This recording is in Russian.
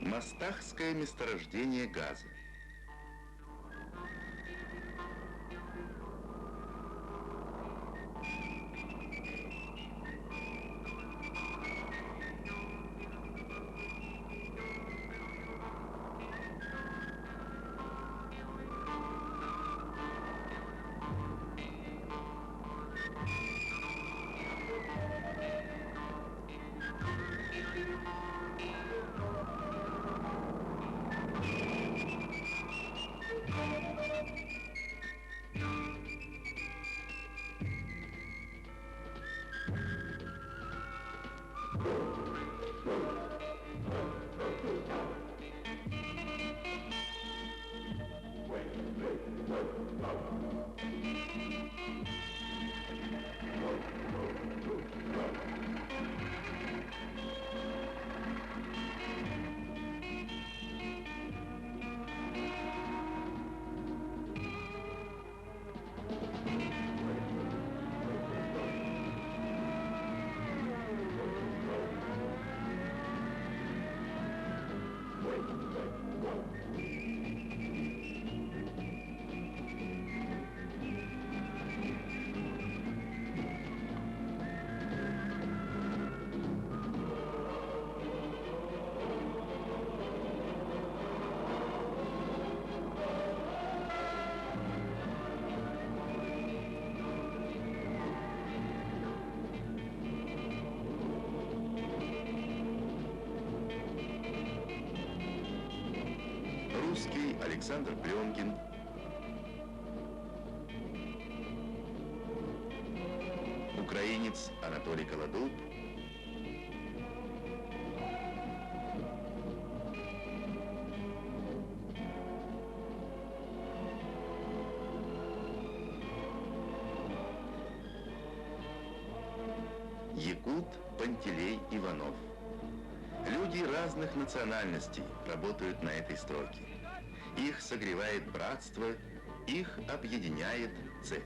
Мастахское месторождение газа. Русский Александр Пленкин, украинец Анатолий Колодуб, якут Пантелей Иванов. Люди разных национальностей работают на этой стройке. Их согревает братство, их объединяет цель.